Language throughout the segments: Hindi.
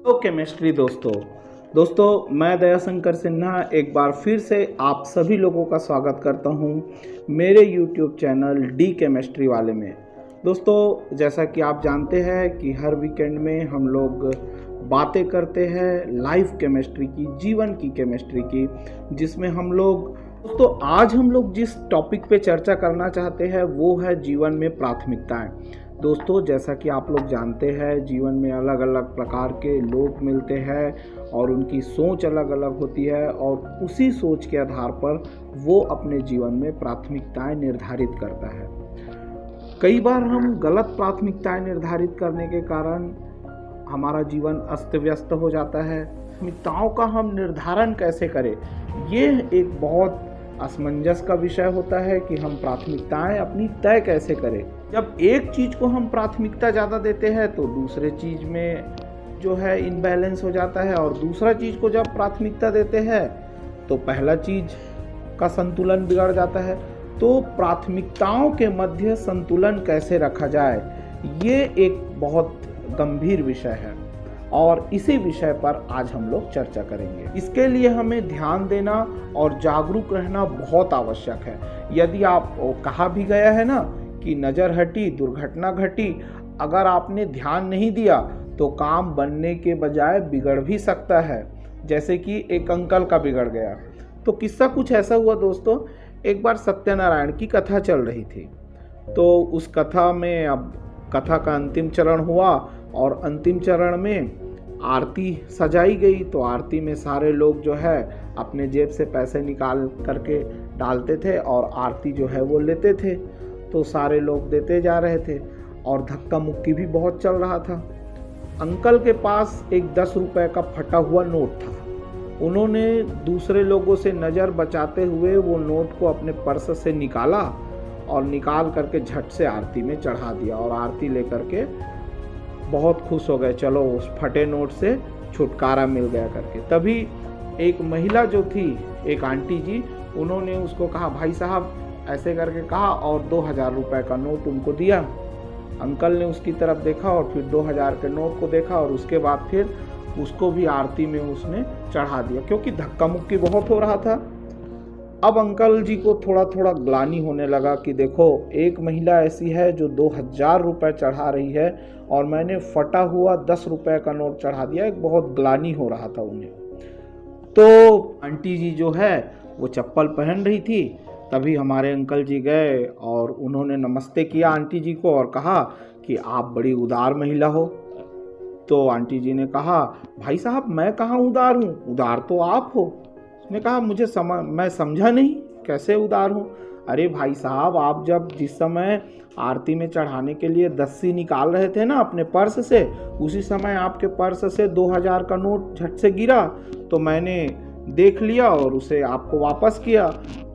तो केमिस्ट्री दोस्तों मैं दयाशंकर सिन्हा एक बार फिर से आप सभी लोगों का स्वागत करता हूं मेरे YouTube चैनल डी केमिस्ट्री वाले में। दोस्तों जैसा कि आप जानते हैं कि हर वीकेंड में हम लोग बातें करते हैं लाइफ केमिस्ट्री की, जीवन की केमिस्ट्री की, जिसमें हम लोग दोस्तों आज हम लोग जिस टॉपिक पे चर्चा करना चाहते हैं वो है जीवन में प्राथमिकताएं। दोस्तों जैसा कि आप लोग जानते हैं जीवन में अलग अलग प्रकार के लोग मिलते हैं और उनकी सोच अलग अलग होती है और उसी सोच के आधार पर वो अपने जीवन में प्राथमिकताएं निर्धारित करता है। कई बार हम गलत प्राथमिकताएं निर्धारित करने के कारण हमारा जीवन अस्त व्यस्त हो जाता है। प्राथमिकताओं का हम निर्धारण कैसे करें, ये एक बहुत असमंजस का विषय होता है कि हम प्राथमिकताएं अपनी तय कैसे करें। जब एक चीज़ को हम प्राथमिकता ज़्यादा देते हैं तो दूसरे चीज़ में जो है इनबैलेंस हो जाता है, और दूसरा चीज़ को जब प्राथमिकता देते हैं तो पहला चीज़ का संतुलन बिगड़ जाता है। तो प्राथमिकताओं के मध्य संतुलन कैसे रखा जाए, ये एक बहुत गंभीर विषय है और इसी विषय पर आज हम लोग चर्चा करेंगे। इसके लिए हमें ध्यान देना और जागरूक रहना बहुत आवश्यक है। यदि आप कहा भी गया है ना कि नज़र हटी दुर्घटना घटी, अगर आपने ध्यान नहीं दिया तो काम बनने के बजाय बिगड़ भी सकता है, जैसे कि एक अंकल का बिगड़ गया। तो किस्सा कुछ ऐसा हुआ दोस्तों, एक बार सत्यनारायण की कथा चल रही थी, तो उस कथा में अब कथा का अंतिम चरण हुआ और अंतिम चरण में आरती सजाई गई। तो आरती में सारे लोग जो है अपने जेब से पैसे निकाल करके डालते थे और आरती जो है वो लेते थे। तो सारे लोग देते जा रहे थे और धक्का मुक्की भी बहुत चल रहा था। अंकल के पास एक 10 रुपए का फटा हुआ नोट था। उन्होंने दूसरे लोगों से नज़र बचाते हुए वो नोट को अपने पर्स से निकाला और निकाल करके झट से आरती में चढ़ा दिया और आरती लेकर के बहुत खुश हो गए, चलो उस फटे नोट से छुटकारा मिल गया करके। तभी एक महिला जो थी, एक आंटी जी, उन्होंने उसको कहा भाई साहब ऐसे करके कहा और 2000 रुपये का नोट उनको दिया। अंकल ने उसकी तरफ देखा और फिर 2000 के नोट को देखा और उसके बाद फिर उसको भी आरती में उसने चढ़ा दिया, क्योंकि धक्का मुक्की बहुत हो रहा था। अब अंकल जी को थोड़ा थोड़ा ग्लानि होने लगा कि देखो एक महिला ऐसी है जो 2000 रुपये चढ़ा रही है और मैंने फटा हुआ 10 रुपये का नोट चढ़ा दिया। एक बहुत ग्लानि हो रहा था उन्हें। तो आंटी जी जो है वो चप्पल पहन रही थी, तभी हमारे अंकल जी गए और उन्होंने नमस्ते किया आंटी जी को और कहा कि आप बड़ी उदार महिला हो। तो आंटी जी ने कहा भाई साहब मैं कहाँ उदार हूँ, उदार तो आप हो। उसने कहा मैं समझा नहीं, कैसे उदार हूँ। अरे भाई साहब आप जब जिस समय आरती में चढ़ाने के लिए दस्सी निकाल रहे थे ना अपने पर्स से, उसी समय आपके पर्स से 2000 का नोट झट से गिरा, तो मैंने देख लिया और उसे आपको वापस किया।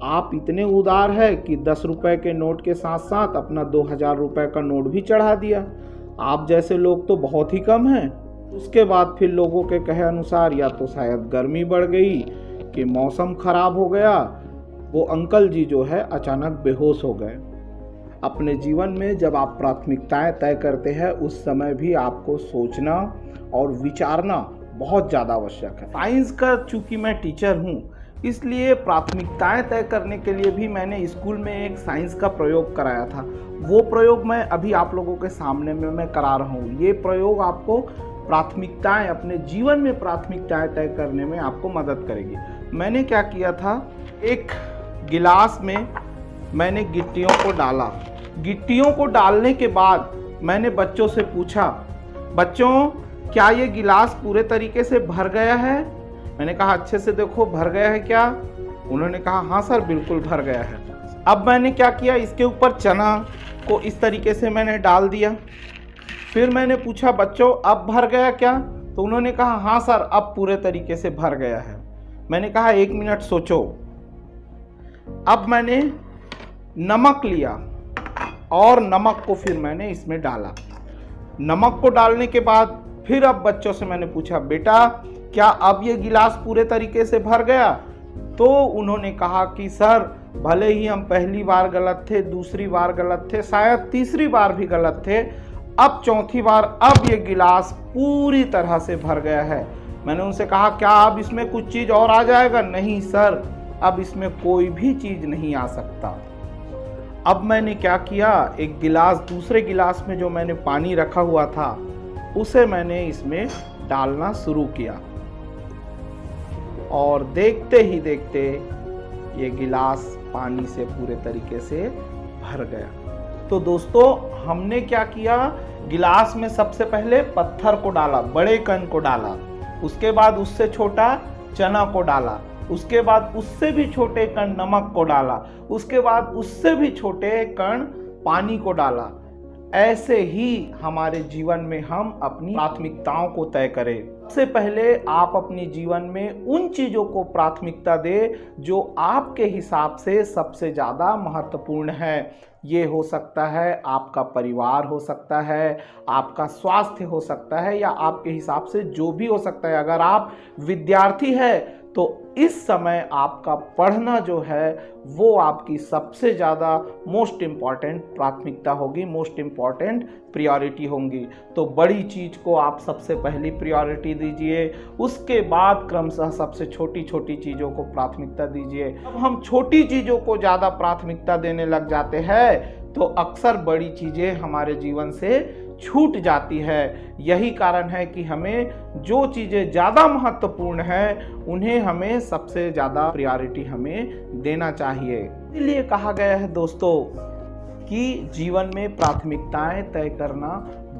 आप इतने उदार है कि 10 रुपए के नोट के साथ साथ अपना 2000 रुपये का नोट भी चढ़ा दिया। आप जैसे लोग तो बहुत ही कम हैं। उसके बाद फिर लोगों के कहे अनुसार या तो शायद गर्मी बढ़ गई कि मौसम खराब हो गया, वो अंकल जी जो है अचानक बेहोश हो गए। अपने जीवन में जब आप प्राथमिकताएं तय करते हैं उस समय भी आपको सोचना और विचारना बहुत ज़्यादा आवश्यक है। साइंस का चूँकि मैं टीचर हूँ, इसलिए प्राथमिकताएं तय करने के लिए भी मैंने स्कूल में एक साइंस का प्रयोग कराया था। वो प्रयोग मैं अभी आप लोगों के सामने में मैं करा रहा हूँ। ये प्रयोग आपको प्राथमिकताएं, अपने जीवन में प्राथमिकताएं तय करने में आपको मदद करेगी। मैंने क्या किया था, एक गिलास में मैंने गिट्टियों को डाला। गिट्टियों को डालने के बाद मैंने बच्चों से पूछा, बच्चों क्या ये गिलास पूरे तरीके से भर गया है? मैंने कहा अच्छे से देखो भर गया है क्या? उन्होंने कहा हाँ सर बिल्कुल भर गया है। अब मैंने क्या किया, इसके ऊपर चना को इस तरीके से मैंने डाल दिया। फिर मैंने पूछा बच्चों अब भर गया क्या? तो उन्होंने कहा हाँ सर अब पूरे तरीके से भर गया है। मैंने कहा 1 मिनट सोचो। अब मैंने नमक लिया और नमक को फिर मैंने इसमें डाला। नमक को डालने के बाद फिर अब बच्चों से मैंने पूछा बेटा क्या अब ये गिलास पूरे तरीके से भर गया? तो उन्होंने कहा कि सर भले ही हम पहली बार गलत थे, दूसरी बार गलत थे, शायद तीसरी बार भी गलत थे, अब चौथी बार अब ये गिलास पूरी तरह से भर गया है। मैंने उनसे कहा क्या अब इसमें कुछ चीज़ और आ जाएगा? नहीं सर, अब इसमें कोई भी चीज़ नहीं आ सकता। अब मैंने क्या किया, एक गिलास, दूसरे गिलास में जो मैंने पानी रखा हुआ था उसे मैंने इसमें डालना शुरू किया और देखते ही देखते ये गिलास पानी से पूरे तरीके से भर गया। तो दोस्तों हमने क्या किया, गिलास में सबसे पहले पत्थर को डाला, बड़े कण को डाला, उसके बाद उससे छोटा चना को डाला, उसके बाद उससे भी छोटे कण नमक को डाला, उसके बाद उससे भी छोटे कण पानी को डाला। ऐसे ही हमारे जीवन में हम अपनी प्राथमिकताओं को तय करें। सबसे पहले आप अपनी जीवन में उन चीज़ों को प्राथमिकता दें जो आपके हिसाब से सबसे ज़्यादा महत्वपूर्ण है। ये हो सकता है आपका परिवार, हो सकता है आपका स्वास्थ्य, हो सकता है या आपके हिसाब से जो भी हो सकता है। अगर आप विद्यार्थी हैं तो इस समय आपका पढ़ना जो है वो आपकी सबसे ज़्यादा मोस्ट इम्पॉर्टेंट प्राथमिकता होगी, मोस्ट इम्पॉर्टेंट प्रायोरिटी होंगी। तो बड़ी चीज़ को आप सबसे पहली प्रायोरिटी दीजिए, उसके बाद क्रमशः सबसे छोटी छोटी चीज़ों को प्राथमिकता दीजिए। अब हम छोटी चीज़ों को ज़्यादा प्राथमिकता देने लग जाते हैं तो अक्सर बड़ी चीज़ें हमारे जीवन से छूट जाती है। यही कारण है कि हमें जो चीज़ें ज़्यादा महत्वपूर्ण हैं उन्हें हमें सबसे ज़्यादा प्रायोरिटी हमें देना चाहिए। इसलिए कहा गया है दोस्तों कि जीवन में प्राथमिकताएं तय करना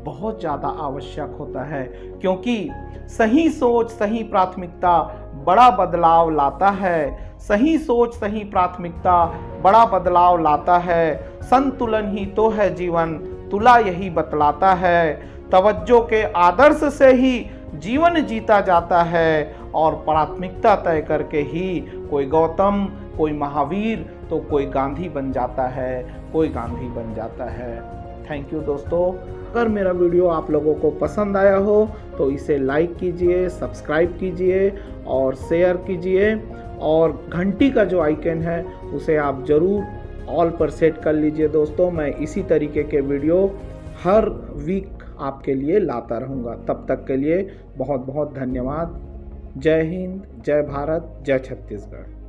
बहुत ज़्यादा आवश्यक होता है, क्योंकि सही सोच सही प्राथमिकता बड़ा बदलाव लाता है। सही सोच सही प्राथमिकता बड़ा बदलाव लाता है। संतुलन ही तो है जीवन, तुला यही बतलाता है। तवज्जो के आदर्श से ही जीवन जीता जाता है और प्राथमिकता तय करके ही कोई गौतम, कोई महावीर तो कोई गांधी बन जाता है, कोई गांधी बन जाता है। थैंक यू दोस्तों। अगर मेरा वीडियो आप लोगों को पसंद आया हो तो इसे लाइक कीजिए, सब्सक्राइब कीजिए और शेयर कीजिए, और घंटी का जो आइकन है उसे आप ज़रूर ऑल पर सेट कर लीजिए दोस्तों। मैं इसी तरीके के वीडियो हर वीक आपके लिए लाता रहूँगा। तब तक के लिए बहुत बहुत धन्यवाद। जय हिंद, जय भारत, जय छत्तीसगढ़।